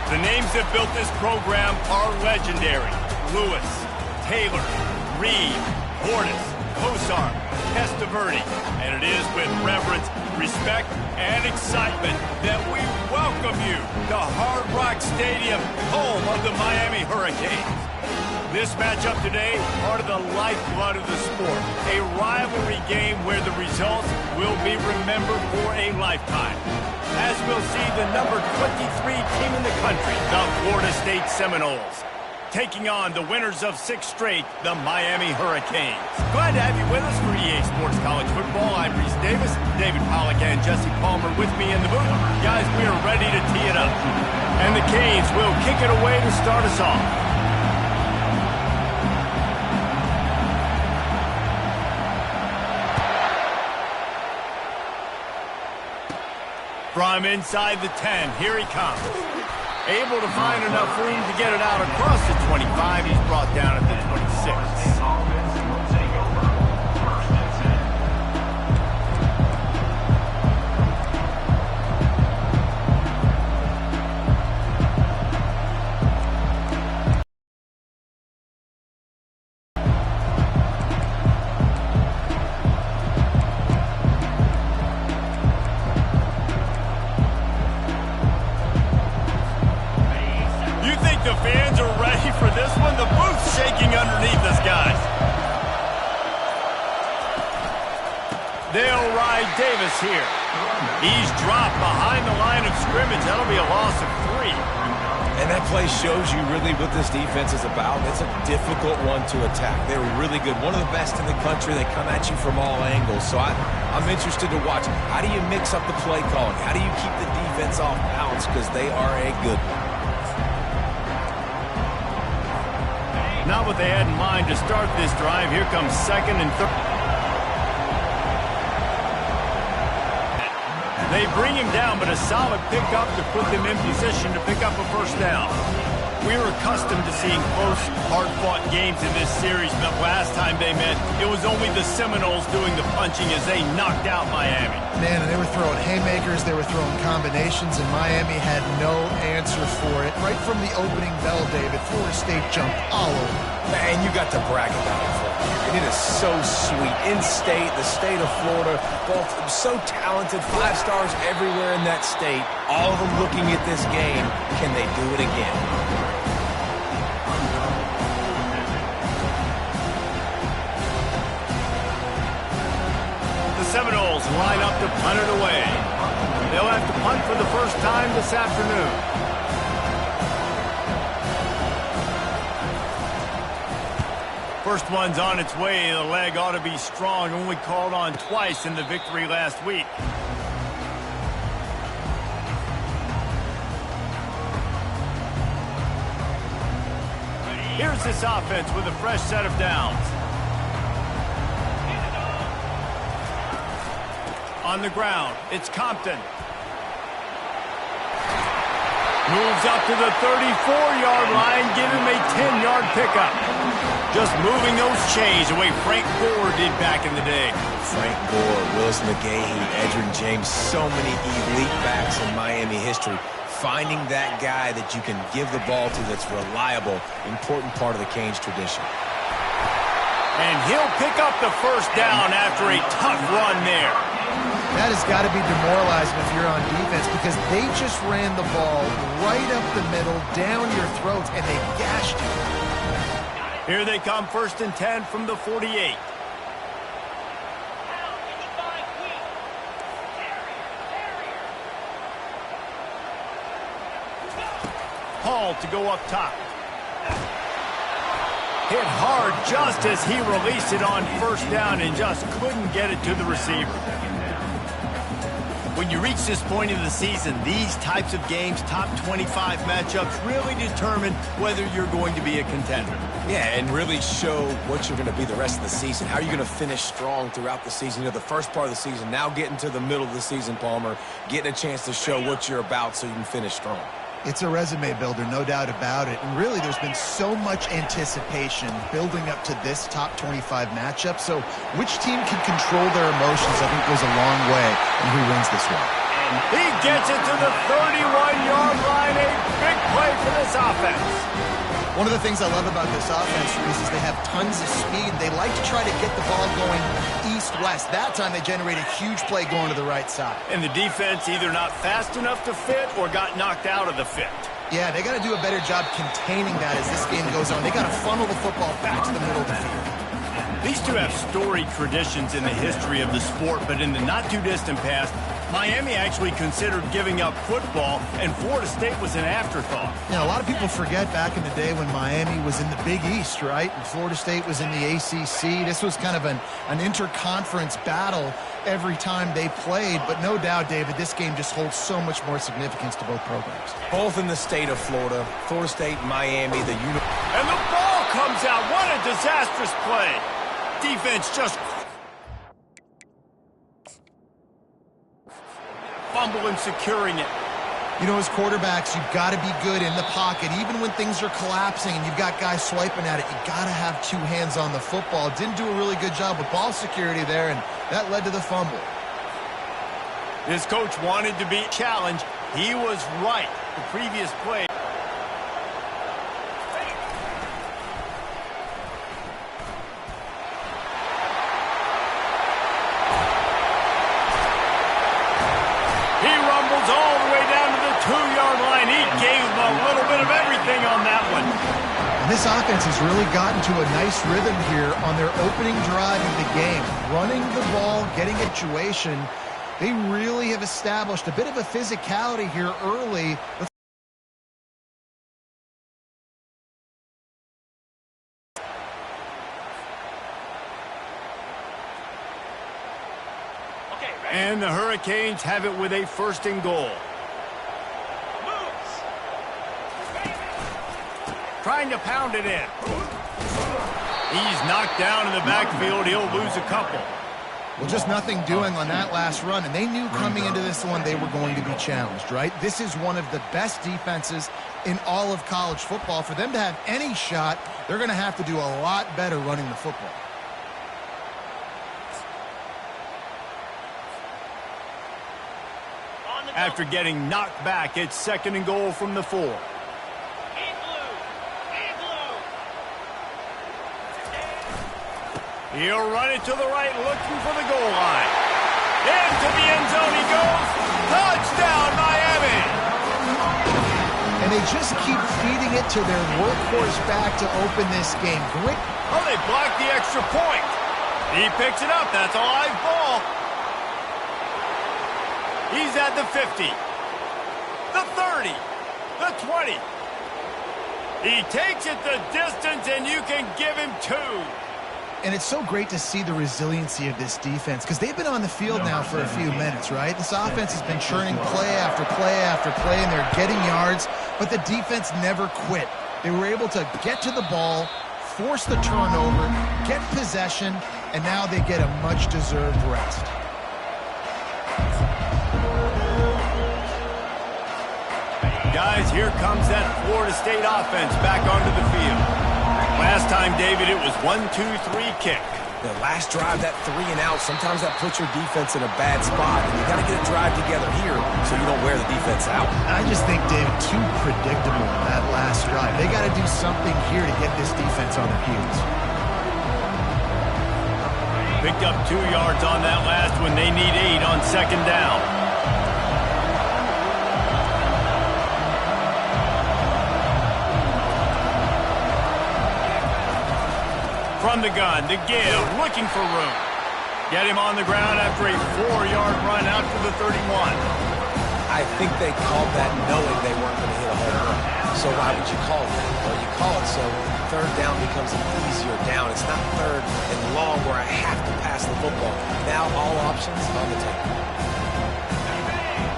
The names that built this program are legendary. Lewis, Taylor, Reed, Portis, Kosar, Testaverde. And it is with reverence, respect, and excitement that we welcome you to Hard Rock Stadium, home of the Miami Hurricanes. This matchup today, part of the lifeblood of the sport. A rivalry game where the results will be remembered for a lifetime. As we'll see the number 23 team in the country, the Florida State Seminoles, taking on the winners of 6 straight, the Miami Hurricanes. Glad to have you with us for EA Sports College Football. I'm Reese Davis, David Pollack and Jesse Palmer with me in the booth. Guys, we are ready to tee it up. And the Canes will kick it away to start us off. From inside the 10, here he comes. Able to find enough room to get it out across the 25. He's brought down at the 26. The fans are ready for this one. The booth's shaking underneath us, guys. They'll ride Davis here. He's dropped behind the line of scrimmage. That'll be a loss of 3. And that play shows you really what this defense is about. It's a difficult one to attack. They're really good. One of the best in the country. They come at you from all angles. So I'm interested to watch. How do you mix up the play calling? How do you keep the defense off balance? Because they are a good one. Not what they had in mind to start this drive. Here comes 2nd and 3rd. They bring him down, but a solid pickup to put them in position to pick up a first down. We're accustomed to seeing close, hard-fought games in this series, but last time they met, it was only the Seminoles doing the punching as they knocked out Miami. Man, and they were throwing haymakers, they were throwing combinations, and Miami had no answer for it. Right from the opening bell, David, Florida State jumped all over. Man, you got to brag about it for me. And it is so sweet. In-state, the state of Florida, both so talented, 5 stars everywhere in that state, all of them looking at this game. Can they do it again? Seminoles line up to punt it away. They'll have to punt for the first time this afternoon. First one's on its way. The leg ought to be strong. Only called on twice in the victory last week. Here's this offense with a fresh set of downs. On the ground, it's Compton. Moves up to the 34-yard line, give him a 10-yard pickup. Just moving those chains the way Frank Gore did back in the day. Frank Gore, Willis McGahee, Edgerrin James, so many elite backs in Miami history. Finding that guy that you can give the ball to that's reliable, important part of the Canes tradition. And he'll pick up the first down after a tough run there. That has got to be demoralizing if you're on defense because they just ran the ball right up the middle, down your throats, and they gashed you. Here they come, 1st and 10 from the 48. Hall to go up top. Hit hard just as he released it on first down and just couldn't get it to the receiver. When you reach this point of the season, these types of games, top 25 matchups, really determine whether you're going to be a contender. Yeah, and really show what you're going to be the rest of the season. How are you going to finish strong throughout the season? You know, the first part of the season, now getting to the middle of the season, Palmer, getting a chance to show what you're about so you can finish strong. It's a resume builder, no doubt about it. And really, there's been so much anticipation building up to this top 25 matchup. So which team can control their emotions, I think, goes a long way in who wins this one. He gets it to the 31-yard line. A big big play for this offense. One of the things I love about this offense, Reese, is they have tons of speed. They like to try to get the ball going east-west. That time they generate a huge play going to the right side. And the defense either not fast enough to fit or got knocked out of the fit. Yeah, they got to do a better job containing that as this game goes on. They got to funnel the football back to the middle of the field. These two have storied traditions in the history of the sport, but in the not-too-distant past, Miami actually considered giving up football, and Florida State was an afterthought. You know, a lot of people forget back in the day when Miami was in the Big East, right? And Florida State was in the ACC. This was kind of an interconference battle every time they played. But no doubt, David, this game just holds so much more significance to both programs. Both in the state of Florida. Florida State, Miami, the And the ball comes out. What a disastrous play. Defense just fumbling, securing it. You know, as quarterbacks, you've got to be good in the pocket. Even when things are collapsing and you've got guys swiping at it, you got to have two hands on the football. Didn't do a really good job with ball security there, and that led to the fumble. This coach wanted to be challenged. He was right. The previous play. He rumbles all the way down to the 2-yard line. He gave him a little bit of everything on that one. And this offense has really gotten to a nice rhythm here on their opening drive of the game. Running the ball, getting a situation. They really have established a bit of a physicality here early. And the Hurricanes have it with a 1st and goal. Trying to pound it in. He's knocked down in the backfield. He'll lose a couple. Well, just nothing doing on that last run, and they knew coming into this one they were going to be challenged, right? This is one of the best defenses in all of college football. For them to have any shot, they're going to have to do a lot better running the football. After getting knocked back, it's 2nd and goal from the 4. He'll run it to the right, looking for the goal line. Into the end zone he goes. Touchdown, Miami! And they just keep feeding it to their workhorse back to open this game. Great. Oh, they blocked the extra point. He picks it up. That's a live ball. He's at the 50, the 30, the 20. He takes it the distance, and you can give him 2. And it's so great to see the resiliency of this defense because they've been on the field now for a few minutes, right? This offense has been churning play after play after play, and they're getting yards, but the defense never quit. They were able to get to the ball, force the turnover, get possession, and now they get a much-deserved rest. Guys, here comes that Florida State offense back onto the field. Last time, David, it was 1-2-3 kick. The last drive, that 3 and out, sometimes that puts your defense in a bad spot. And you got to get a drive together here so you don't wear the defense out. I just think, David, too predictable that last drive. They got to do something here to get this defense on their heels. Picked up 2 yards on that last one. They need 8 on 2nd down. From the gun, to give, looking for room. Get him on the ground after a 4-yard run out to the 31. I think they called that knowing they weren't going to hit a home run. So why would you call it that? Well, you call it so 3rd down becomes an easier down. It's not 3rd and long where I have to pass the football. Now all options on the table.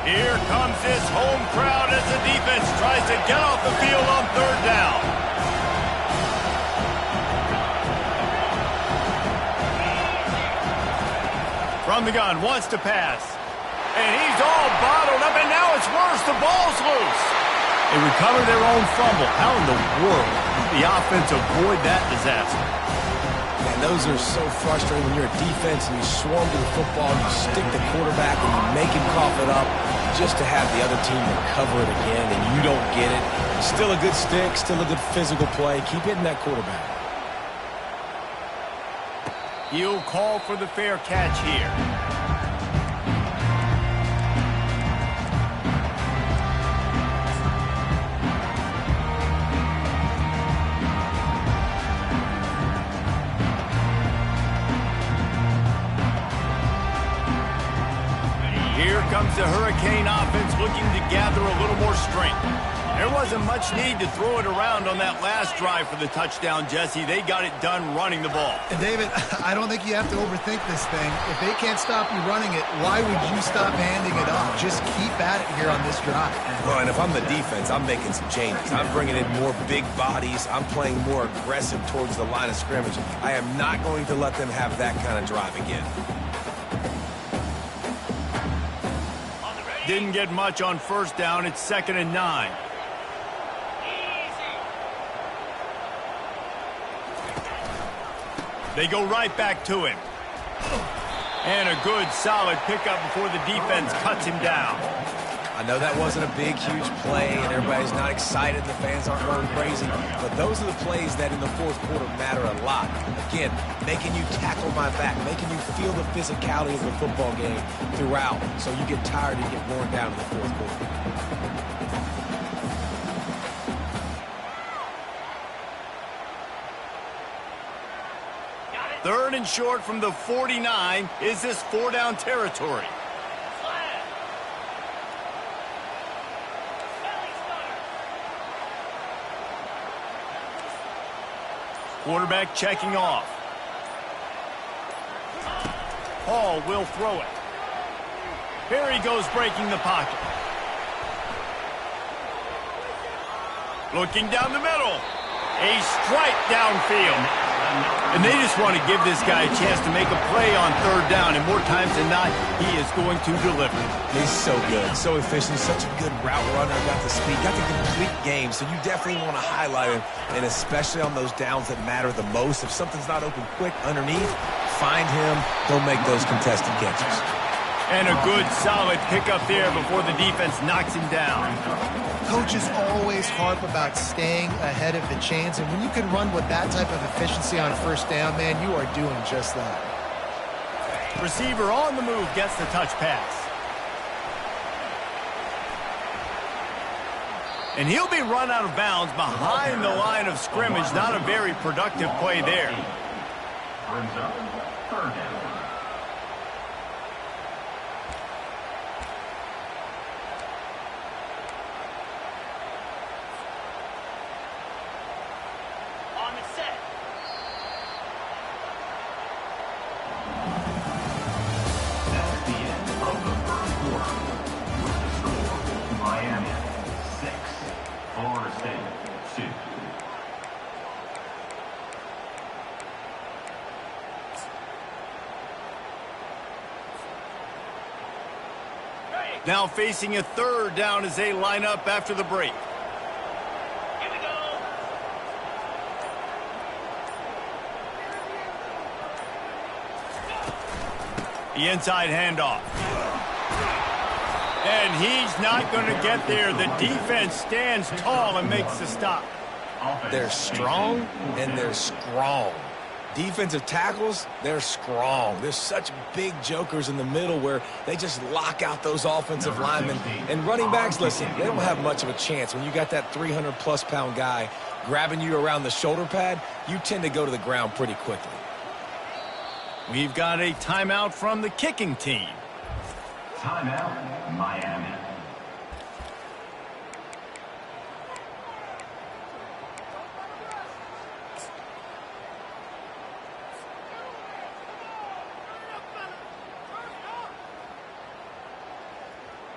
Here comes this home crowd as the defense tries to get off the field on 3rd down. From the gun, wants to pass. And he's all bottled up, and now it's worse. The ball's loose. They recover their own fumble. How in the world did the offense avoid that disaster? And those are so frustrating when you're a defense and you swarm to the football, you stick the quarterback and you make him cough it up just to have the other team recover it again and you don't get it. Still a good stick, still a good physical play. Keep hitting that quarterback. He'll call for the fair catch here. Here comes the Hurricane offense looking to gather a little more strength. There wasn't much need to throw it around on that last drive for the touchdown, Jesse. They got it done running the ball. And David, I don't think you have to overthink this thing. If they can't stop you running it, why would you stop handing it off? Just keep at it here on this drive. Well, and if I'm the defense, I'm making some changes. I'm bringing in more big bodies. I'm playing more aggressive towards the line of scrimmage. I am not going to let them have that kind of drive again. Didn't get much on first down. It's 2nd and 9. They go right back to him. And a good, solid pickup before the defense cuts him down. I know that wasn't a big, huge play, and everybody's not excited. The fans aren't going crazy. But those are the plays that in the fourth quarter matter a lot. Again, making you tackle my back, making you feel the physicality of the football game throughout. So you get tired and you get worn down in the fourth quarter. 3rd and short from the 49. Is this 4-down territory? Quarterback checking off. Hall will throw it. Here he goes breaking the pocket. Looking down the middle. A strike downfield. And they just want to give this guy a chance to make a play on 3rd down, and more times than not, he is going to deliver. He's so good, so efficient, such a good route runner, got the speed, got the complete game, so you definitely want to highlight him, and especially on those downs that matter the most. If something's not open quick underneath, find him, he'll make those contested catches. And a good, solid pickup there before the defense knocks him down. Coaches always harp about staying ahead of the chains, and when you can run with that type of efficiency on 1st down, man, you are doing just that. Receiver on the move gets the touch pass. And he'll be run out of bounds behind the line of scrimmage. Not a very productive play there. Brings up 3rd down. Now facing a 3rd down as they line up after the break. Here we go. The inside handoff. And he's not going to get there. The defense stands tall and makes the stop. They're strong and they're strong. Defensive tackles, they're strong. There's such big jokers in the middle where they just lock out those offensive linemen. And running backs, listen, they don't have much of a chance. When you got that 300-plus pound guy grabbing you around the shoulder pad, you tend to go to the ground pretty quickly. We've got a timeout from the kicking team. Timeout, Miami.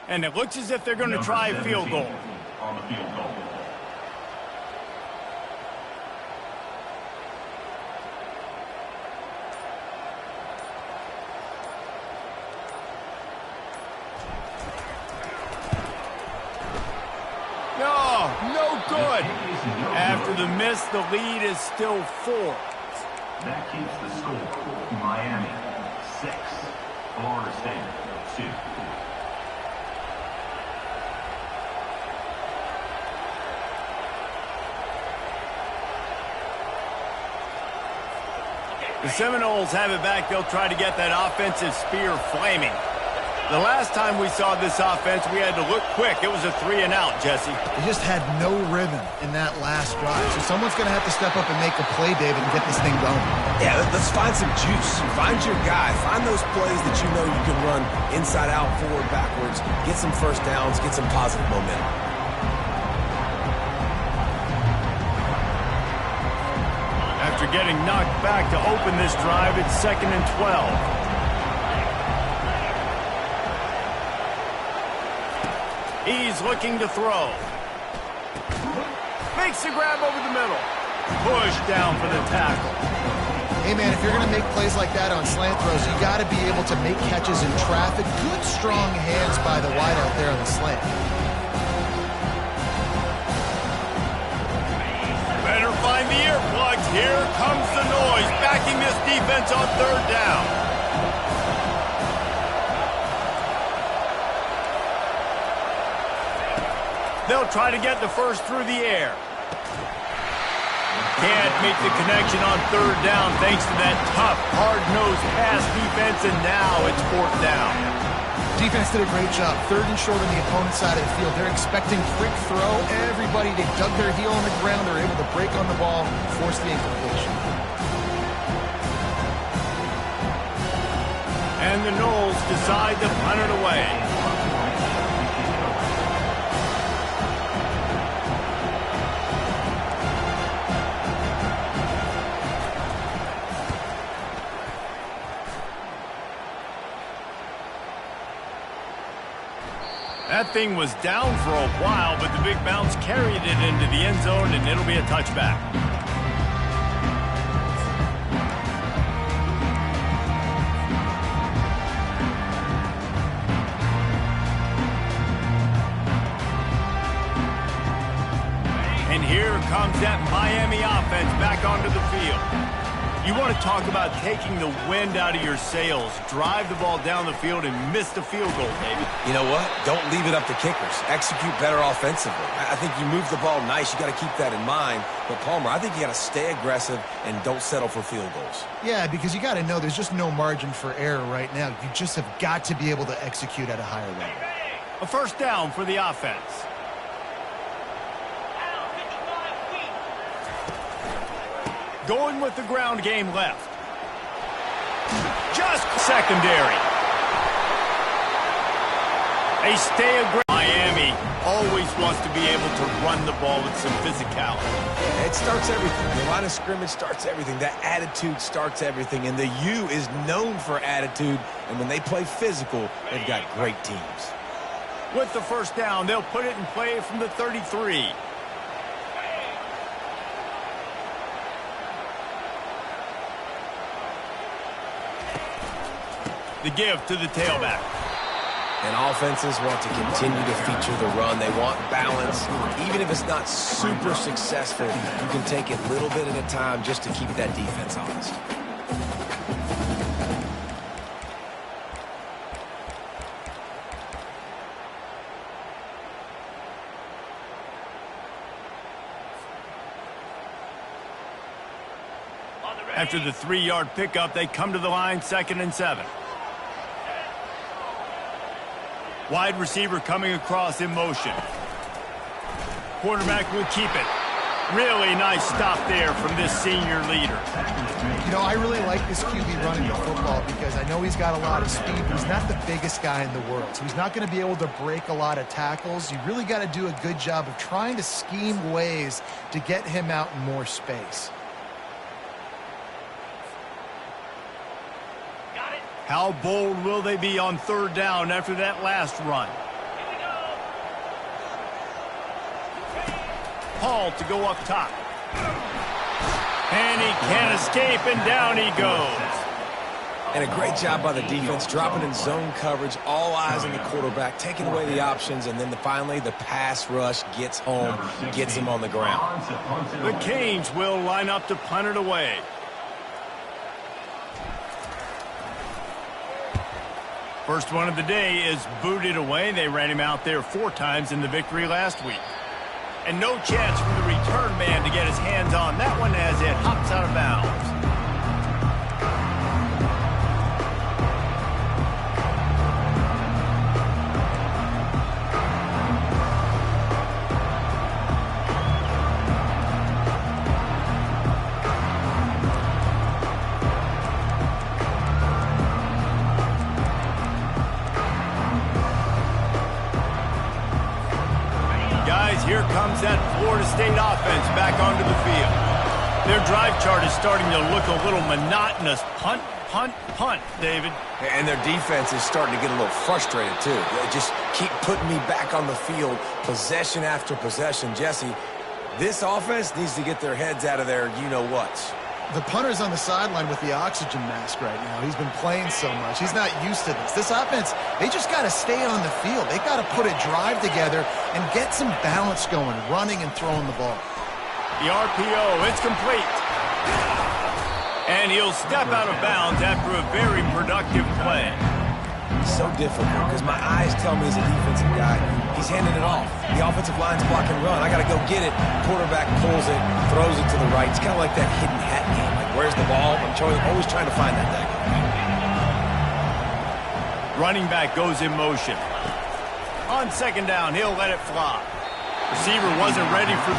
And it looks as if they're going to try a field goal. On the field goal. No good. After the miss, the lead is still 4. That keeps the score. Miami 6, Florida State 2. The Seminoles have it back. They'll try to get that offensive spear flaming. The last time we saw this offense, we had to look quick. It was a 3-and-out, Jesse. They just had no rhythm in that last drive. So someone's going to have to step up and make a play, David, and get this thing going. Yeah, let's find some juice. Find your guy. Find those plays that you know you can run inside out, forward, backwards. Get some first downs. Get some positive momentum. After getting knocked back to open this drive, it's 2nd and 12. He's looking to throw. Makes the grab over the middle. Push down for the tackle. Hey, man, if you're going to make plays like that on slant throws, you got to be able to make catches in traffic. Good, strong hands by the wide out there on the slant. Better find the earplugs. Here comes the noise, backing this defense on 3rd down. They'll try to get the first through the air. Can't make the connection on 3rd down thanks to that tough, hard-nosed pass defense, and now it's 4th down. Defense did a great job. 3rd and short on the opponent's side of the field. They're expecting quick throw. Everybody, they dug their heel on the ground. They're able to break on the ball, force the incompletion. And the Noles decide to punt it away. That thing was down for a while, but the big bounce carried it into the end zone, and it'll be a touchback. And here comes that Miami offense back onto the field. You want to talk about taking the wind out of your sails. Drive the ball down the field and miss the field goal, David. You know what? Don't leave it up to kickers. Execute better offensively. I think you move the ball nice. You got to keep that in mind. But, Palmer, I think you got to stay aggressive and don't settle for field goals. Yeah, because you got to know there's just no margin for error right now. You just have got to be able to execute at a higher level. A 1st down for the offense. Going with the ground game left. Just secondary. They stay aggressive. Miami always wants to be able to run the ball with some physicality. It starts everything. The line of scrimmage starts everything. That attitude starts everything. And the U is known for attitude. And when they play physical, they've got great teams. With the 1st down, they'll put it in play from the 33. The give to the tailback. And offenses want to continue to feature the run. They want balance. Even if it's not super successful, you can take it a little bit at a time just to keep that defense honest. After the 3-yard pickup, they come to the line, 2nd and 7. Wide receiver coming across in motion. Quarterback will keep it. Really nice stop there from this senior leader. You know, I really like this QB running the football because I know he's got a lot of speed, but he's not the biggest guy in the world. So he's not going to be able to break a lot of tackles. You really got to do a good job of trying to scheme ways to get him out in more space. How bold will they be on 3rd down after that last run? Paul to go up top. And he can't escape, and down he goes. And a great job by the defense, dropping in zone coverage, all eyes on the quarterback, taking away the options, and then finally the pass rush gets home, gets him on the ground. The Canes will line up to punt it away. First one of the day is booted away. They ran him out there 4 times in the victory last week. And no chance for the return man to get his hands on that one as it hops out of bounds. Here comes that Florida State offense back onto the field. Their drive chart is starting to look a little monotonous. Punt, punt, punt, David. And their defense is starting to get a little frustrated, too. They just keep putting me back on the field, possession after possession. Jesse, this offense needs to get their heads out of their you-know-whats. The punter's on the sideline with the oxygen mask right now. He's been playing so much. He's not used to this. This offense, they just got to stay on the field. They got to put a drive together and get some balance going, running and throwing the ball. The RPO, it's complete. And he'll step out of bounds after a very productive play. It's so difficult because my eyes tell me as a defensive guy, he's handing it off. The offensive line's block and run. I got to go get it. Quarterback pulls it, throws it to the right. It's kind of like that hidden hat game. Like, where's the ball? I'm always trying to find that thing. Running back goes in motion. On second down, he'll let it fly. Receiver wasn't ready for...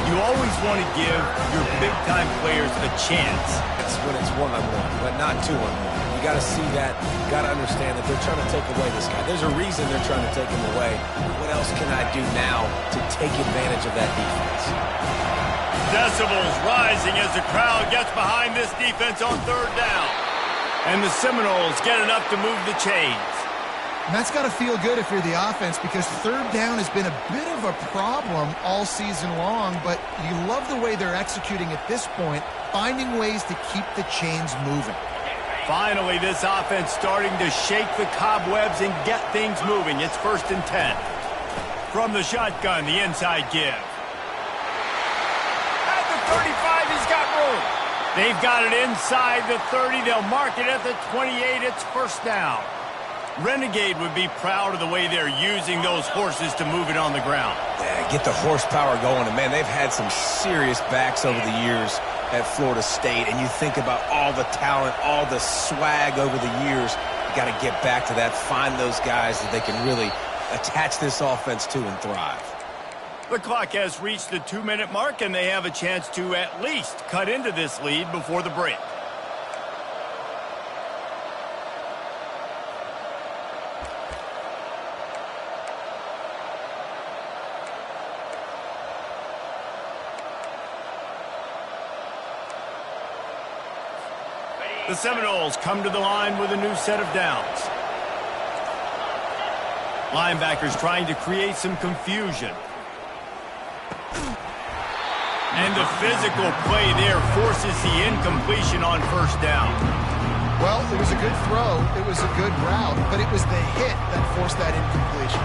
You always want to give your big-time players a chance. That's when it's one-on-one, but not two-on-one. You got to see that. You got to understand that they're trying to take away this guy. There's a reason they're trying to take him away. What else can I do now to take advantage of that defense? Decibels rising as the crowd gets behind this defense on third down. And the Seminoles get enough to move the chains. And that's got to feel good if you're the offense, because third down has been a bit of a problem all season long, but you love the way they're executing at this point, finding ways to keep the chains moving. Finally, this offense starting to shake the cobwebs and get things moving. It's 1st and 10. From the shotgun, the inside give. At the 35, he's got room. They've got it inside the 30. They'll mark it at the 28. It's 1st down. Renegade would be proud of the way they're using those horses to move it on the ground. Yeah, get the horsepower going. And, man, they've had some serious backs over the years at Florida State. And you think about all the talent, all the swag over the years. You got to get back to that, find those guys that they can really attach this offense to and thrive. The clock has reached the 2-minute mark, and they have a chance to at least cut into this lead before the break. The Seminoles come to the line with a new set of downs. Linebackers trying to create some confusion. And the physical play there forces the incompletion on 1st down. Well, it was a good throw, it was a good route, but it was the hit that forced that incompletion.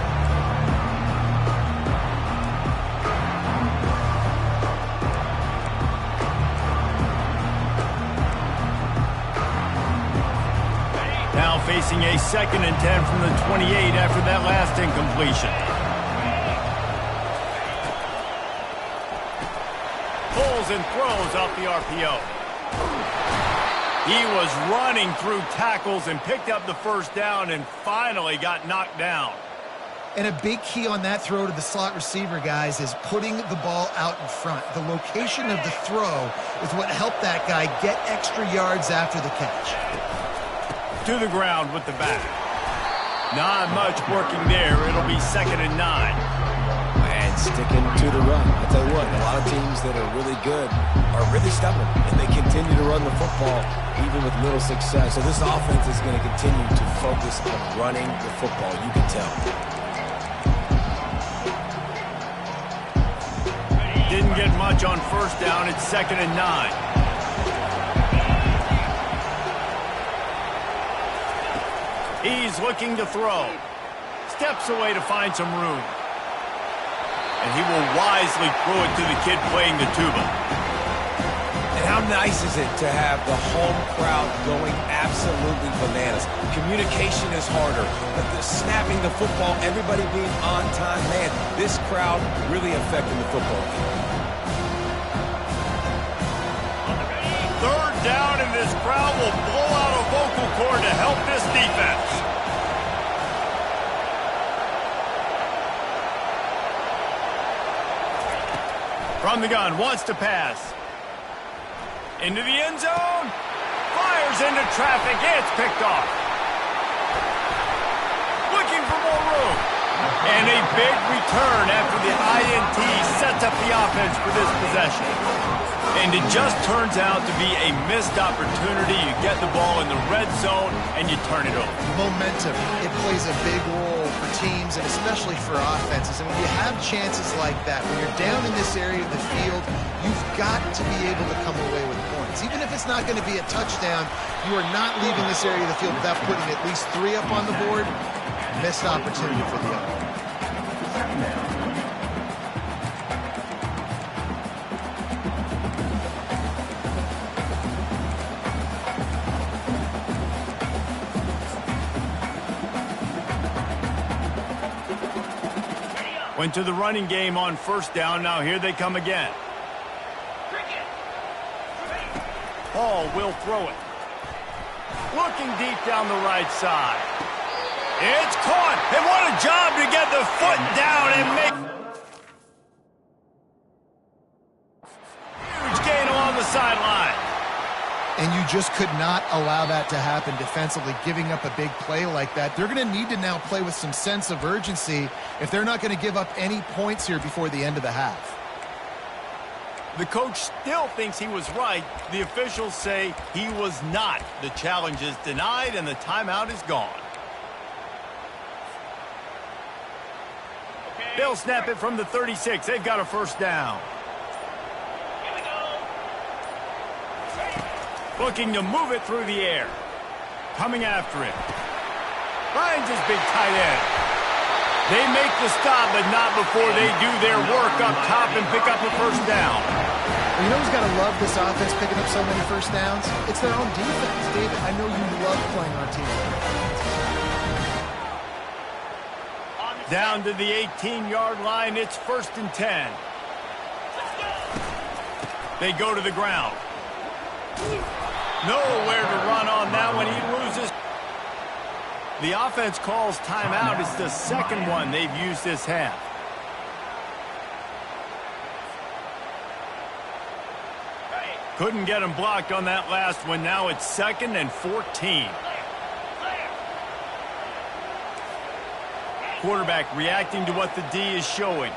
Now facing a 2nd and 10 from the 28 after that last incompletion. Pulls and throws off the RPO. He was running through tackles and picked up the 1st down and finally got knocked down. And a big key on that throw to the slot receiver, guys, is putting the ball out in front. The location of the throw is what helped that guy get extra yards after the catch. To the ground with the back. Not much working there. It'll be 2nd and 9. And sticking to the run. I'll tell you what, a lot of teams that are really good are really stubborn, and they continue to run the football even with little success. So this offense is going to continue to focus on running the football. You can tell. Didn't get much on 1st down. It's 2nd and 9. He's looking to throw. Steps away to find some room. And he will wisely throw it to the kid playing the tuba. And how nice is it to have the home crowd going absolutely bananas? Communication is harder, but the snapping the football, everybody being on time, man, this crowd really affecting the football game. Third down, and this crowd will blow out a vocal cord to help this defense. From the gun, wants to pass. Into the end zone. Fires into traffic. It's picked off. Looking for more room. And a big return after the INT sets up the offense for this possession. And it just turns out to be a missed opportunity. You get the ball in the red zone, and you turn it over. Momentum. It plays a big role for teams and especially for offenses. And when you have chances like that, when you're down in this area of the field, you've got to be able to come away with points. Even if it's not going to be a touchdown, you are not leaving this area of the field without putting at least 3 up on the board. Missed opportunity for the other. Went to the running game on first down. Now here they come again. Hall will throw it. Looking deep down the right side. It's caught. And what a job to get the foot down and make huge gain along the sideline. And you just could not allow that to happen defensively, giving up a big play like that. They're going to need to now play with some sense of urgency if they're not going to give up any points here before the end of the half. The coach still thinks he was right. The officials say he was not. The challenge is denied, and the timeout is gone. They'll snap it from the 36. They've got a first down. Looking to move it through the air. Coming after it. Finds his big tight end. They make the stop, but not before they do their work up top and pick up a first down. Well, you know who's got to love this offense picking up so many first downs? It's their own defense. David, I know you love playing on teams. Down to the 18-yard line. It's 1st and 10. They go to the ground. Nowhere to run on that one. He loses. The offense calls timeout. It's the second one they've used this half. Couldn't get him blocked on that last one. Now it's 2nd and 14. Quarterback reacting to what the D is showing.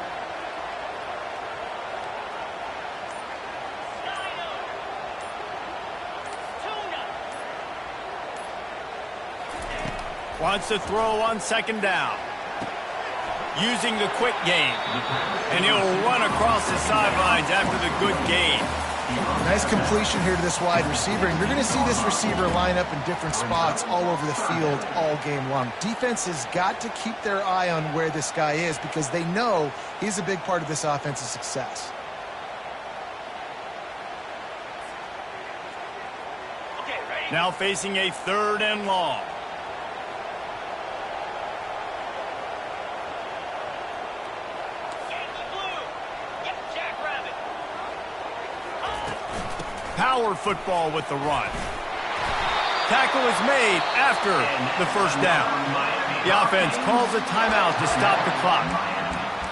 Wants to throw on 2nd down. Using the quick game. And he'll run across the sidelines after the good gain. Nice completion here to this wide receiver, and you're going to see this receiver line up in different spots all over the field all game long. Defense has got to keep their eye on where this guy is because they know he's a big part of this offense's success. Now facing a 3rd and long. Power football with the run. Tackle is made after the first down. The offense calls a timeout to stop the clock.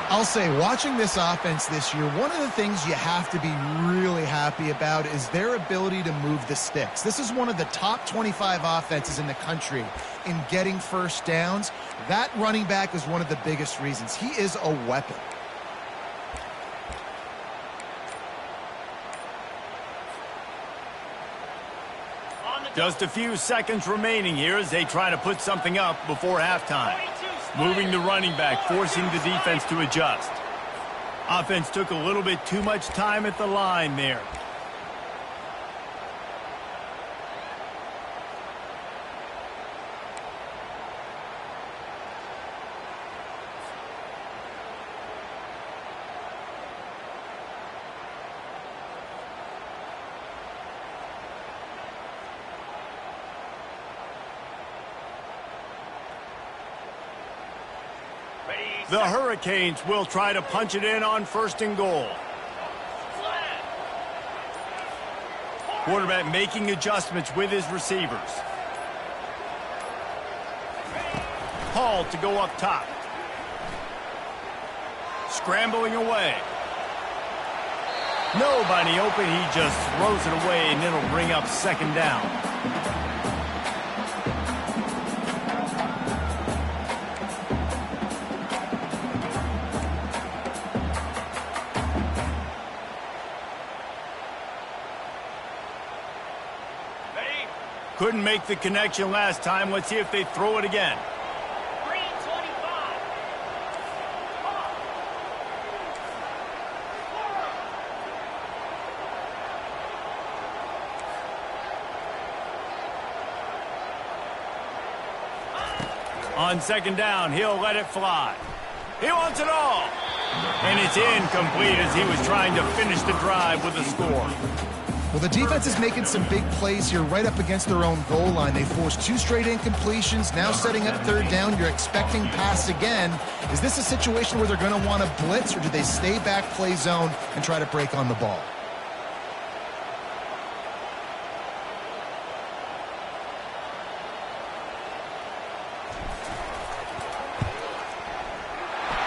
I'll say, watching this offense this year, one of the things you have to be really happy about is their ability to move the sticks. This is one of the top 25 offenses in the country in getting first downs. That running back is one of the biggest reasons. He is a weapon. Just a few seconds remaining here as they try to put something up before halftime. Moving the running back, forcing the defense to adjust. Offense took a little bit too much time at the line there. The Hurricanes will try to punch it in on 1st and goal. Quarterback making adjustments with his receivers. Hall to go up top. Scrambling away. Nobody open. He just throws it away, and it'll bring up 2nd down. Couldn't make the connection last time. Let's see if they throw it again. On 2nd down, he'll let it fly. He wants it all. And it's incomplete as he was trying to finish the drive with a score. Well, the defense is making some big plays here right up against their own goal line. They forced 2 straight incompletions, now setting up 3rd down. You're expecting pass again. Is this a situation where they're going to want to blitz, or do they stay back, play zone, and try to break on the ball?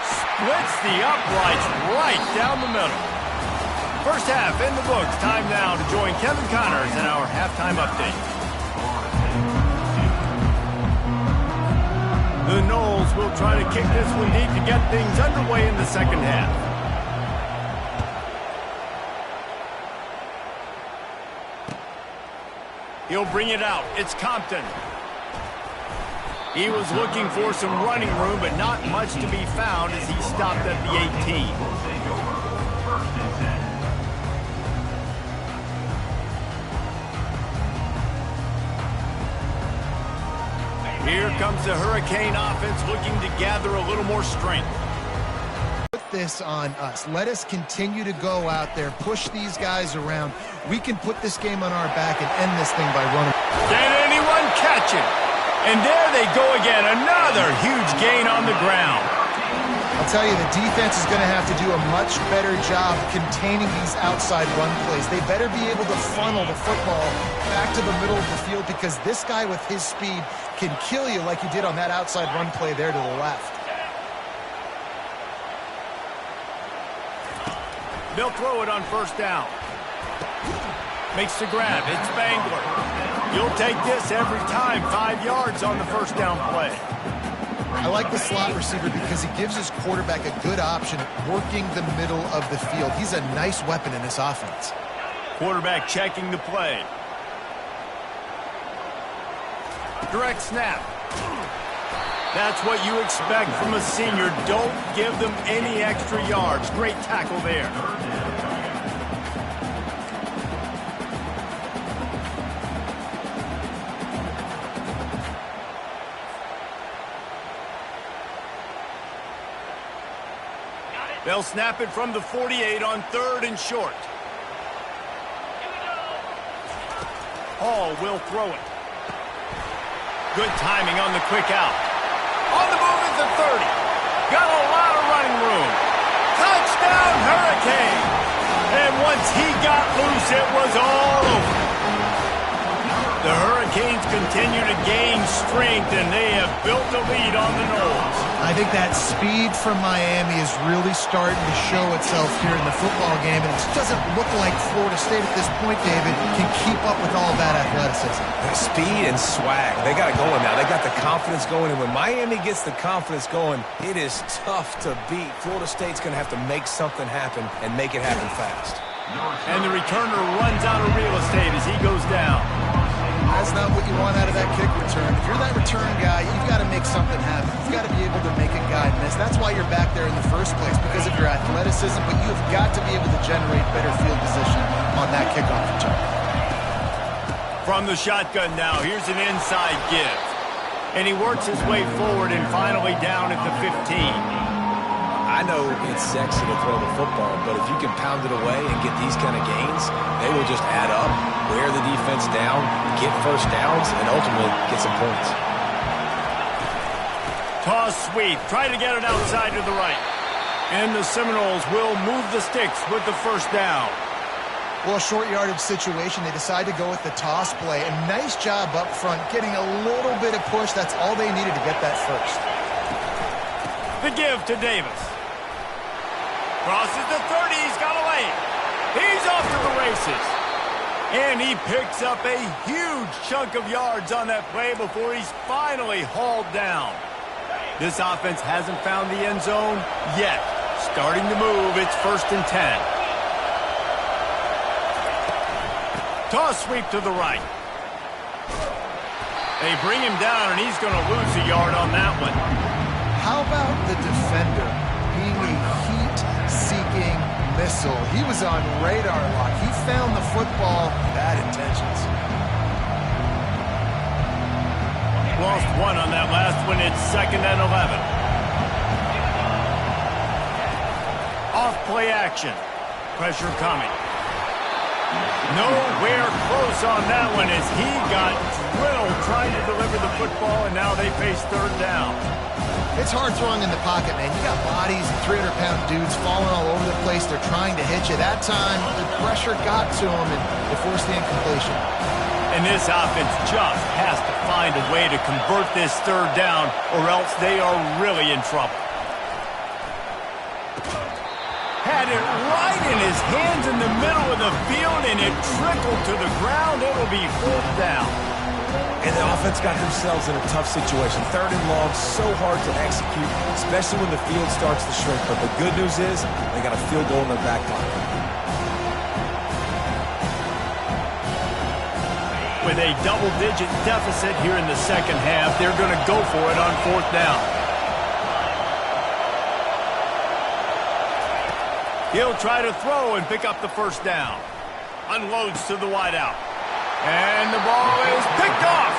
Splits the uprights right down the middle. First half in the books. Time now to join Kevin Connors in our halftime update. The Noles will try to kick this one deep to get things underway in the 2nd half. He'll bring it out. It's Compton. He was looking for some running room, but not much to be found as he stopped at the 18. Here comes the Hurricane offense looking to gather a little more strength. Put this on us. Let us continue to go out there, push these guys around. We can put this game on our back and end this thing by running. Can anyone catch it? And there they go again. Another huge gain on the ground. I'll tell you, the defense is going to have to do a much better job containing these outside run plays. They better be able to funnel the football back to the middle of the field, because this guy with his speed can kill you like he did on that outside run play there to the left. They'll throw it on 1st down. Makes the grab. It's Spangler. You'll take this every time. 5 yards on the 1st down play. I like the slot receiver because he gives his quarterback a good option working the middle of the field. He's a nice weapon in this offense. Quarterback checking the play. Direct snap. That's what you expect from a senior. Don't give them any extra yards. Great tackle there. They'll snap it from the 48 on 3rd and short. Hall will throw it. Good timing on the quick out. On the move at the 30. Got a lot of running room. Touchdown Hurricane. And once he got loose, it was all over. The Hurricanes continue to gain strength, and they have built a lead on the Noles. I think that speed from Miami is really starting to show itself here in the football game, and it doesn't look like Florida State at this point, David, can keep up with all that athleticism. The speed and swag, they got it going now. They got the confidence going, and when Miami gets the confidence going, it is tough to beat. Florida State's going to have to make something happen and make it happen fast. And the returner runs out of real estate as he goes down. That's not what you want out of that kick return. If you're that return guy, you've got to make something happen. You've got to be able to make a guy miss. That's why you're back there in the first place, because of your athleticism, but you've got to be able to generate better field position on that kickoff return. From the shotgun now, here's an inside give. And he works his way forward and finally down at the 15. I know it's sexy to throw the football, but if you can pound it away and get these kind of gains, they will just add up, wear the defense down, get 1st downs, and ultimately get some points. Toss sweep. Try to get it outside to the right. And the Seminoles will move the sticks with the first down. Well, a short yardage situation. They decide to go with the toss play. And nice job up front, getting a little bit of push. That's all they needed to get that first. The give to Davis. Crosses the 30. He's got a lane. He's off to the races. And he picks up a huge chunk of yards on that play before he's finally hauled down. This offense hasn't found the end zone yet. Starting to move, it's 1st and 10. Toss sweep to the right. They bring him down, and he's going to lose a yard on that one. How about the defender being a heat-seeking missile? He was on radar lock. He found the football. Bad intentions. Lost one on that last one. It's 2nd and 11. Off play action. Pressure coming. Nowhere close on that one as he got drilled trying to deliver the football, and now they face 3rd down. It's hard throwing in the pocket, man. You got bodies and 300-pound dudes falling all over the place. They're trying to hit you. That time, the pressure got to them, and they forced the incompletion. And this offense just has to find a way to convert this 3rd down, or else they are really in trouble. Had it right in his hands in the middle of the field, and it trickled to the ground. It'll be 4th down. And the offense got themselves in a tough situation. 3rd and long, so hard to execute, especially when the field starts to shrink. But the good news is they got a field goal in their back pocket. With a double-digit deficit here in the 2nd half, they're going to go for it on 4th down. He'll try to throw and pick up the 1st down. Unloads to the wideout. And the ball is picked off.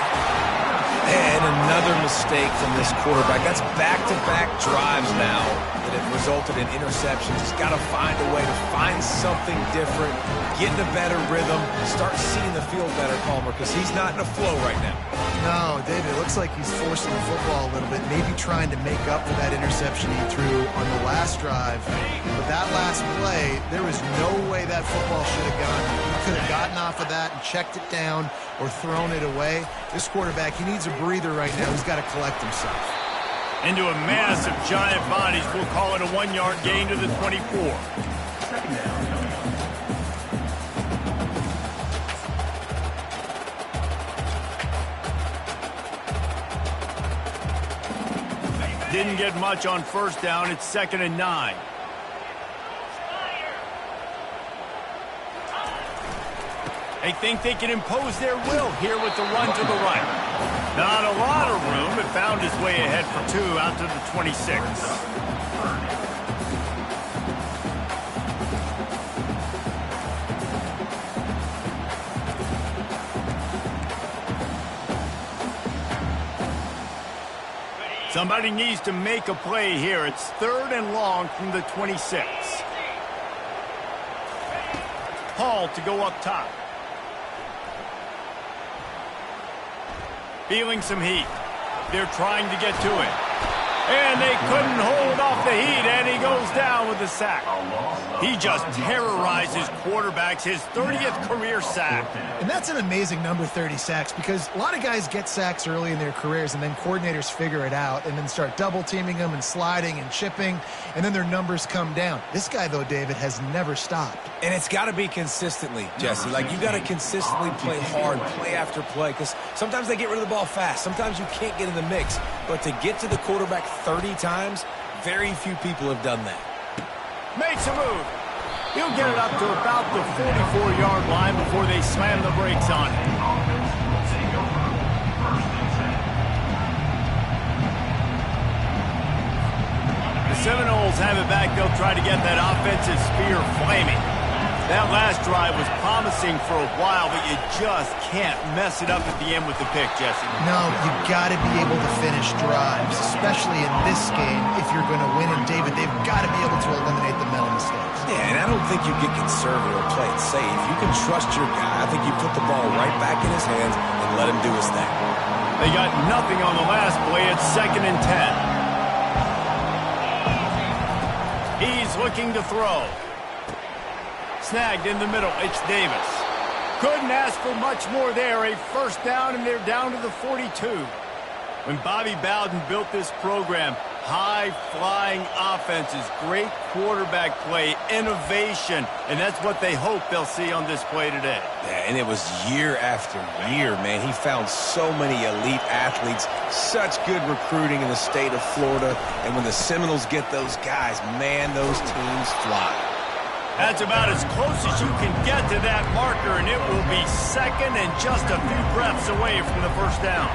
And another mistake from this quarterback. That's back-to-back drives now that have resulted in interceptions. He's got to find a way to find something different, get in a better rhythm, start seeing the field better, Palmer, because he's not in a flow right now. No, David, it looks like he's forcing the football a little bit, maybe trying to make up for that interception he threw on the last drive. But that last play, there was no way that football should have gone. He could have gotten off of that and checked it down or thrown it away. This quarterback, he needs a breather right now. He's got to collect himself. Into a mass of giant bodies. We'll call it a 1-yard gain to the 24. Didn't get much on 1st down. It's 2nd and 9. They think they can impose their will here with the run to the right. Not a lot of room, but found his way ahead for 2 out to the 26. Somebody needs to make a play here. It's 3rd and long from the 26. Hall to go up top. Feeling some heat. They're trying to get to it. And they couldn't hold off the heat, and he goes down with the sack. He just terrorizes quarterbacks, his 30th career sack. And that's an amazing number, 30 sacks, because a lot of guys get sacks early in their careers, and then coordinators figure it out and then start double-teaming them and sliding and chipping, and then their numbers come down. This guy, though, David, has never stopped. And it's got to be consistently, Jesse. Like, you got to consistently play hard, play after play, because sometimes they get rid of the ball fast. Sometimes you can't get in the mix. But to get to the quarterback 30 times, very few people have done that. Makes a move. He'll get it up to about the 44-yard line before they slam the brakes on him. The Seminoles have it back. They'll try to get that offensive spear flaming. That last drive was promising for a while, but you just can't mess it up at the end with the pick, Jesse. No, you got to be able to finish drives, especially in this game. If you're going to win, and David, they've got to be able to eliminate the mental mistakes. Yeah, and I don't think you get conservative or play it safe. You can trust your guy. I think you put the ball right back in his hands and let him do his thing. They got nothing on the last play. It's 2nd and 10. He's looking to throw. Snagged in the middle. It's Davis. Couldn't ask for much more there. A first down, and they're down to the 42. When Bobby Bowden built this program, high-flying offenses, great quarterback play, innovation, and that's what they hope they'll see on this play today. Yeah, and it was year after year, man. He found so many elite athletes, such good recruiting in the state of Florida, and when the Seminoles get those guys, man, those teams fly. That's about as close as you can get to that marker, and it will be 2nd and just a few breaths away from the first down.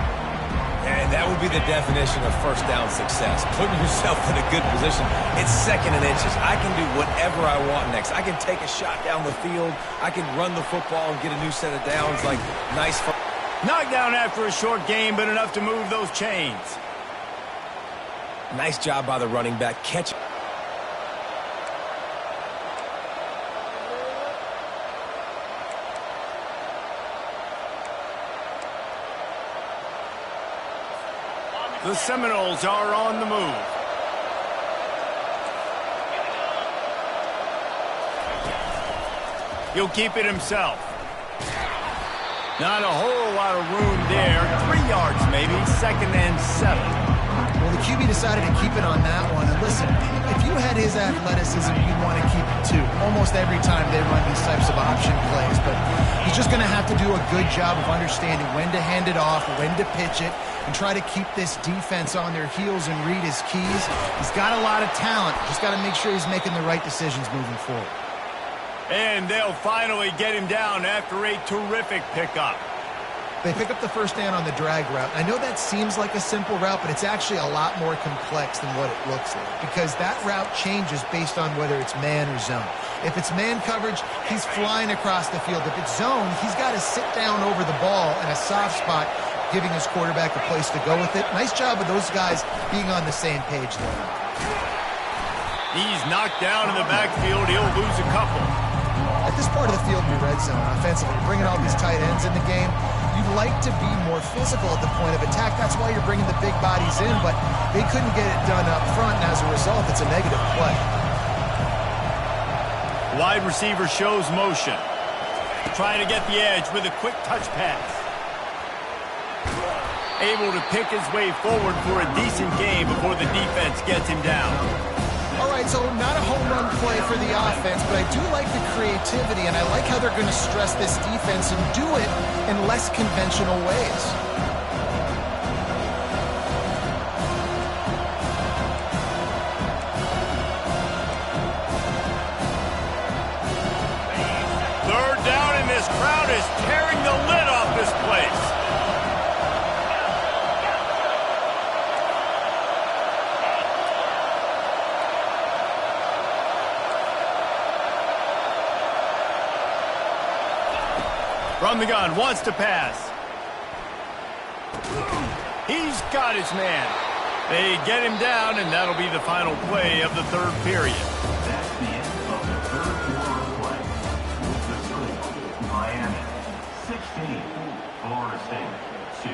And that would be the definition of first down success, putting yourself in a good position. It's 2nd and inches. I can do whatever I want next. I can take a shot down the field. I can run the football and get a new set of downs. Like, nice fun. Knocked down after a short game, but enough to move those chains. Nice job by the running back. Catch. The Seminoles are on the move. He'll keep it himself. Not a whole lot of room there. 3 yards maybe. 2nd and 7. Well, the QB decided to keep it on that one. And listen, if you had his athleticism, you'd want to keep it too. Almost every time they run these types of option plays. But he's just going to have to do a good job of understanding when to hand it off, when to pitch it, and try to keep this defense on their heels and read his keys. He's got a lot of talent. Just got to make sure he's making the right decisions moving forward. And they'll finally get him down after a terrific pickup. They pick up the first down on the drag route. I know that seems like a simple route, but it's actually a lot more complex than what it looks like, because that route changes based on whether it's man or zone. If it's man coverage, he's flying across the field. If it's zone, he's got to sit down over the ball in a soft spot, giving his quarterback a place to go with it. Nice job of those guys being on the same page there. He's knocked down in the backfield. He'll lose a couple. At this part of the field in the red zone, offensively, bringing all these tight ends in the game, you'd like to be more physical at the point of attack. That's why you're bringing the big bodies in, but they couldn't get it done up front, and as a result, it's a negative play. Wide receiver shows motion. Trying to get the edge with a quick touch pass. Able to pick his way forward for a decent game before the defense gets him down. All right, so not a home run play for the offense, but I do like the creativity, and I like how they're going to stress this defense and do it in less conventional ways. Third down, and this crowd is tearing the lid off this place. From the gun, wants to pass. He's got his man. They get him down, and that'll be the final play of the third period. That's the end of the third quarter of play. The score, Miami 16, Florida State 2.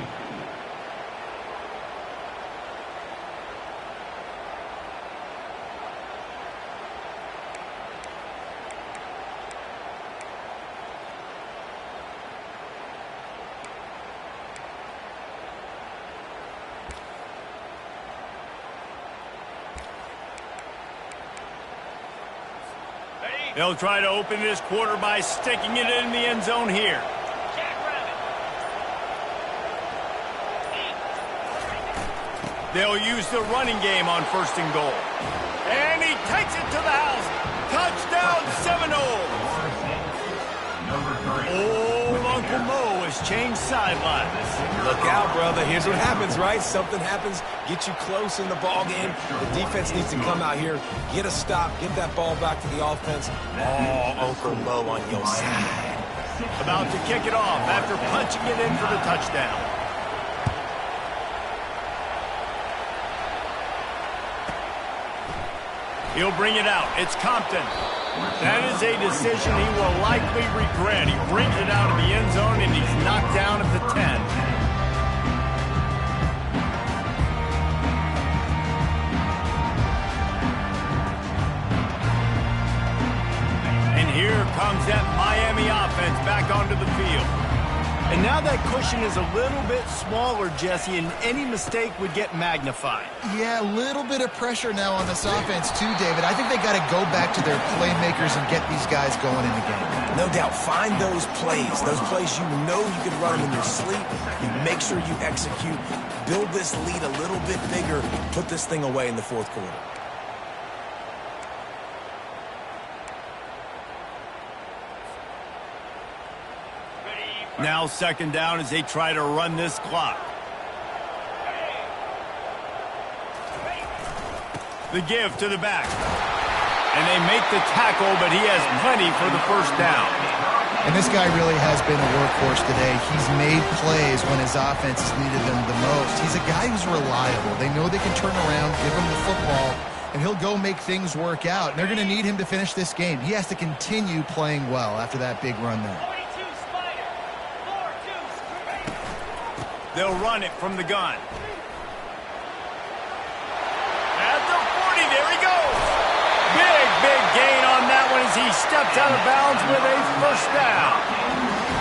They'll try to open this quarter by sticking it in the end zone here. They'll use the running game on 1st and goal. And he takes it to the house. Touchdown, Seminoles! Old Uncle Mo has changed sidelines. Look out, brother. Here's what happens, right? Something happens, get you close in the ball game. The defense needs to come out here, get a stop, get that ball back to the offense. Oh, Uncle Mo on your side. About to kick it off after punching it in for the touchdown. He'll bring it out. It's Compton. That is a decision he will likely regret. He brings it out of the end zone, and he's knocked down at the 10. back onto the field. And now that cushion is a little bit smaller, Jesse, and any mistake would get magnified. Yeah, a little bit of pressure now on this offense too, David. I think they got to go back to their playmakers and get these guys going in the game. No doubt. Find those plays you know you can run them in your sleep. You make sure you execute. Build this lead a little bit bigger. Put this thing away in the fourth quarter. Now second down as they try to run this clock. The give to the back. And they make the tackle, but he has plenty for the first down. And this guy really has been a workhorse today. He's made plays when his offense has needed them the most. He's a guy who's reliable. They know they can turn around, give him the football, and he'll go make things work out. And they're going to need him to finish this game. He has to continue playing well after that big run there. They'll run it from the gun. At the 40, there he goes. Big gain on that one as he steps out of bounds with a first down.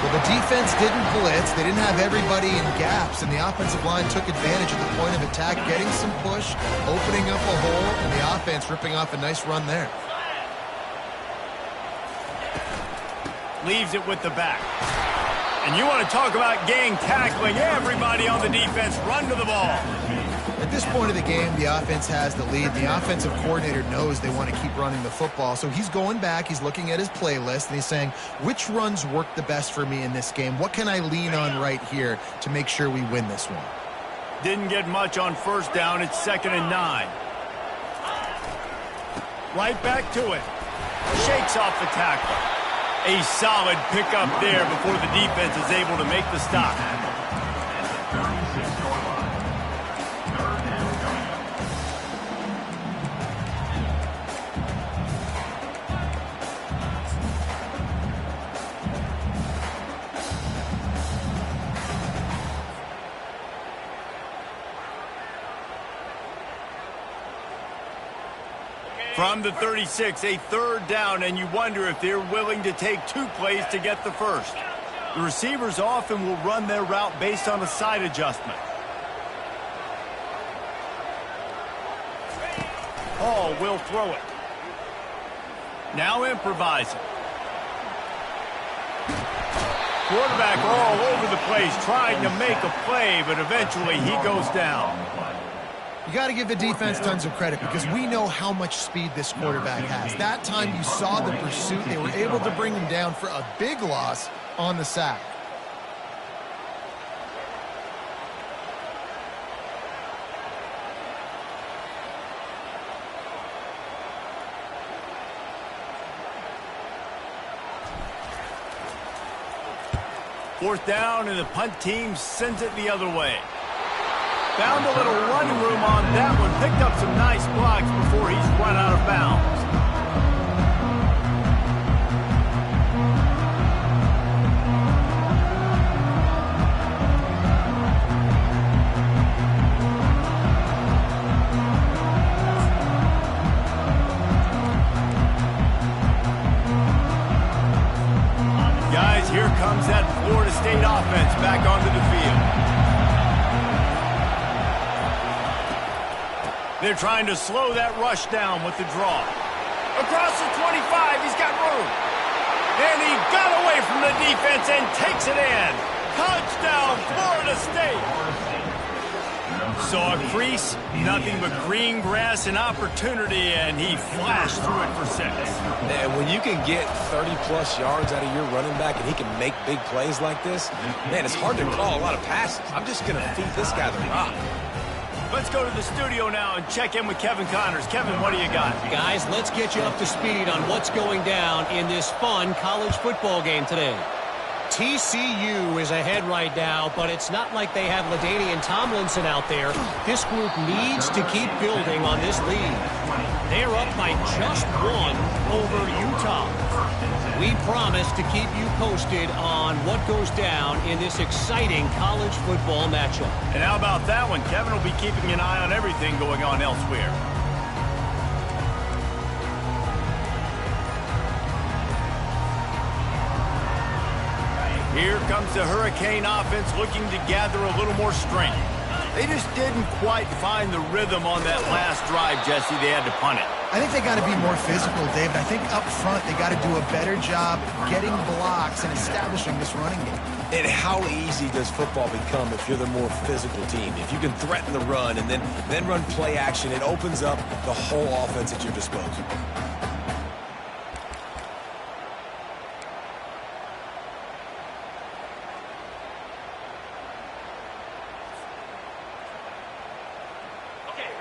Well, the defense didn't blitz. They didn't have everybody in gaps, and the offensive line took advantage of the point of attack, getting some push, opening up a hole, and the offense ripping off a nice run there. Leaves it with the back. And you want to talk about gang tackling. Everybody on the defense run to the ball. At this point of the game, the offense has the lead. The offensive coordinator knows they want to keep running the football. So he's going back, he's looking at his playlist, and he's saying, which runs work the best for me in this game? What can I lean on right here to make sure we win this one? Didn't get much on first down. It's 2nd and 9. Right back to it. Shakes off the tackle. A solid pickup there before the defense is able to make the stop. From the 36, a third down, and you wonder if they're willing to take 2 plays to get the first. The receivers often will run their route based on a side adjustment. Hall will throw it. Now improvising. Quarterback all over the place, trying to make a play, but eventually he goes down. You got to give the defense tons of credit because we know how much speed this quarterback has. That time you saw the pursuit. They were able to bring him down for a big loss on the sack. Fourth down, and the punt team sends it the other way. Found a little running room on that one. Picked up some nice blocks before he's run out of bounds. Guys, here comes that Florida State offense back onto the field. They're trying to slow that rush down with the draw. Across the 25, he's got room. And he got away from the defense and takes it in. Touchdown, Florida State. Saw a crease, nothing but green grass and opportunity, and he flashed through it for 6. And when you can get 30-plus yards out of your running back and he can make big plays like this, man, it's hard to call a lot of passes. I'm just going to feed this guy the rock. Let's go to the studio now and check in with Kevin Connors. Kevin, what do you got? Guys, let's get you up to speed on what's going down in this fun college football game today. TCU is ahead right now, but it's not like they have LaDainian Tomlinson out there. This group needs to keep building on this lead. They're up by just 1 over Utah. We promise to keep you posted on what goes down in this exciting college football matchup. And how about that one? Kevin will be keeping an eye on everything going on elsewhere. Here comes the Hurricane offense looking to gather a little more strength. They just didn't quite find the rhythm on that last drive, Jesse. They had to punt it. I think they got to be more physical, David. I think up front they got to do a better job getting blocks and establishing this running game. And how easy does football become if you're the more physical team? If you can threaten the run and then run play action, it opens up the whole offense at your disposal.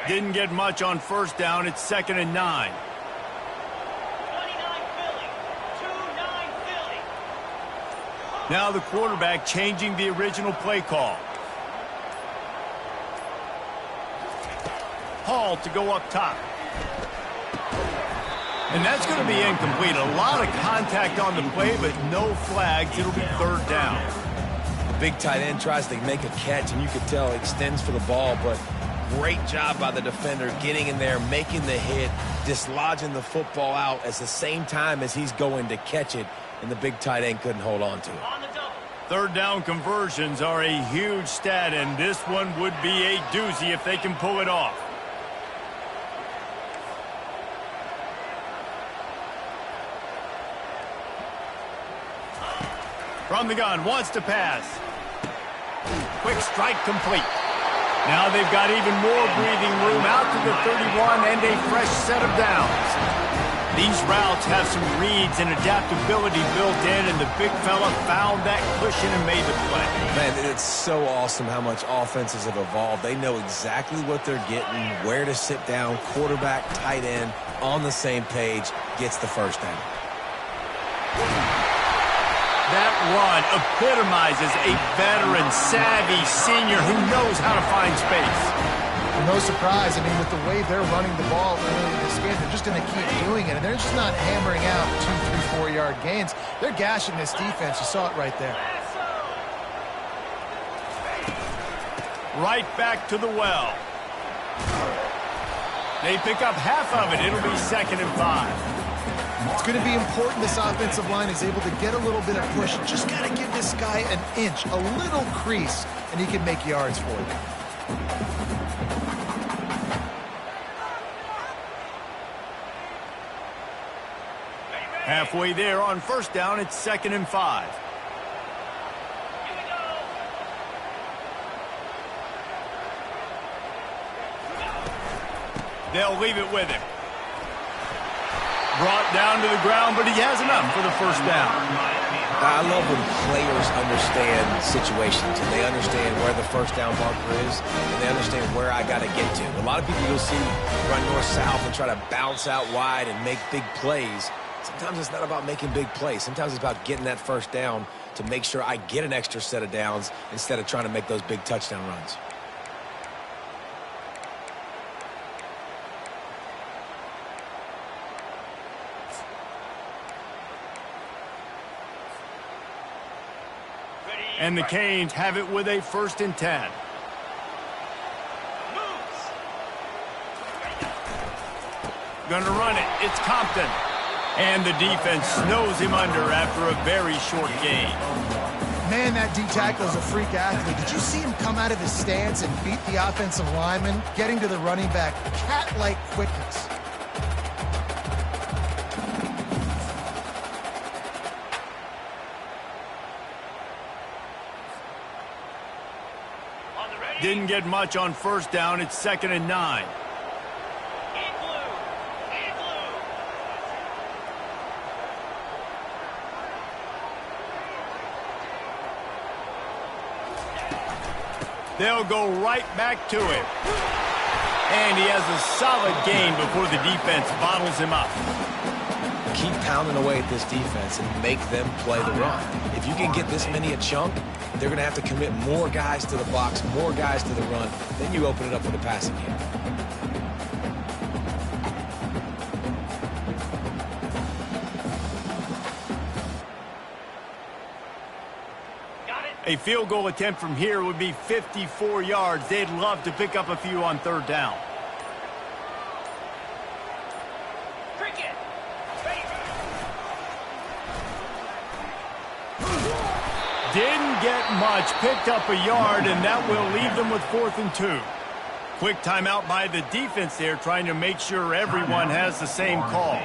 Didn't get much on first down. It's 2nd and 9. 29 Philly. 2-9 Philly. Now the quarterback changing the original play call. Hall to go up top. And that's going to be incomplete. A lot of contact on the play, but no flags. It'll be 3rd down. The big tight end tries to make a catch, and you can tell extends for the ball, but great job by the defender getting in there, making the hit, dislodging the football out at the same time as he's going to catch it, and the big tight end couldn't hold on to it. 3rd down conversions are a huge stat, and this one would be a doozy if they can pull it off. From the gun, wants to pass. Quick strike complete. Now they've got even more breathing room out to the 31 and a fresh set of downs. These routes have some reads and adaptability built in, and the big fella found that cushion and made the play. Man, it's so awesome how much offenses have evolved. They know exactly what they're getting, where to sit down, quarterback, tight end, on the same page, gets the first down. That run epitomizes a veteran, savvy senior who knows how to find space. And no surprise, I mean, with the way they're running the ball early in this game, they're just going to keep doing it. And they're just not hammering out 2, 3, 4-yard gains. They're gashing this defense. You saw it right there. Right back to the well. They pick up half of it. It'll be 2nd and 5. It's going to be important this offensive line is able to get a little bit of push. Just got to give this guy an inch, a little crease, and he can make yards for you. Halfway there on first down, it's 2nd and 5. They'll leave it with him. Brought down to the ground, but he has enough for the first down. I love when players understand situations and they understand where the first down marker is and they understand where I got to get to. A lot of people you'll see run north-south and try to bounce out wide and make big plays. Sometimes it's not about making big plays. Sometimes it's about getting that first down to make sure I get an extra set of downs instead of trying to make those big touchdown runs. And the Canes have it with a 1st and 10. Gonna run it. It's Compton. And the defense snows him under after a very short gain. Man, that D-tackle is a freak athlete. Did you see him come out of his stance and beat the offensive lineman, getting to the running back? Cat-like quickness. Didn't get much on first down. It's 2nd and 9. They'll go right back to him. And he has a solid gain before the defense bottles him up. Keep pounding away at this defense and make them play the run. If you can get this many a chunk, they're going to have to commit more guys to the box, more guys to the run. Then you open it up for the passing game. A field goal attempt from here would be 54 yards. They'd love to pick up a few on 3rd down. Didn't get much, picked up a yard, and that will leave them with 4th and 2. Quick timeout by the defense there, trying to make sure everyone has the same call.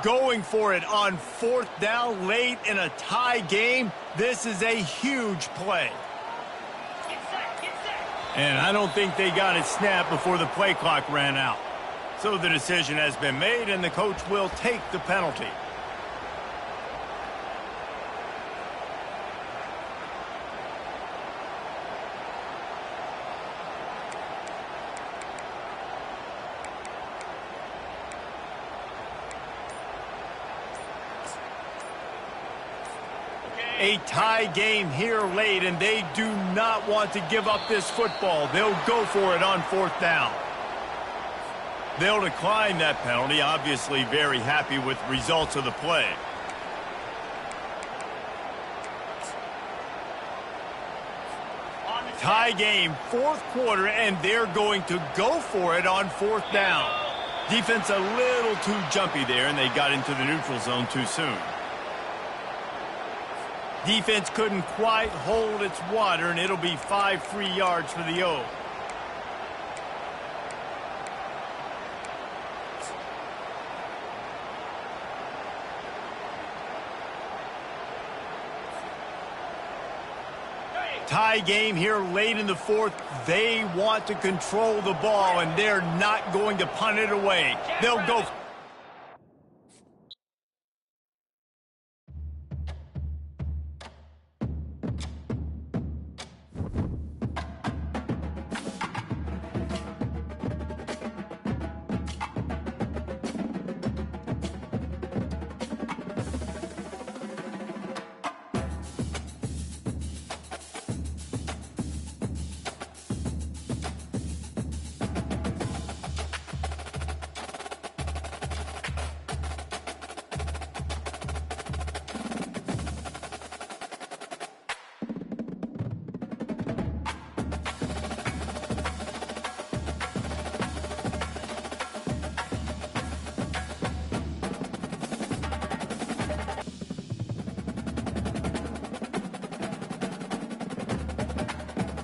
Going for it on 4th down late in a tie game. This is a huge play. And I don't think they got it snapped before the play clock ran out. So the decision has been made, and the coach will take the penalty. A tie game here late, and they do not want to give up this football. They'll go for it on 4th down. They'll decline that penalty, obviously very happy with the results of the play. Tie game, 4th quarter, and they're going to go for it on 4th down. Defense a little too jumpy there, and they got into the neutral zone too soon. Defense couldn't quite hold its water, and it'll be 5 free yards for the O. Tie game here late in the 4th. They want to control the ball, and they're not going to punt it away. They'll go.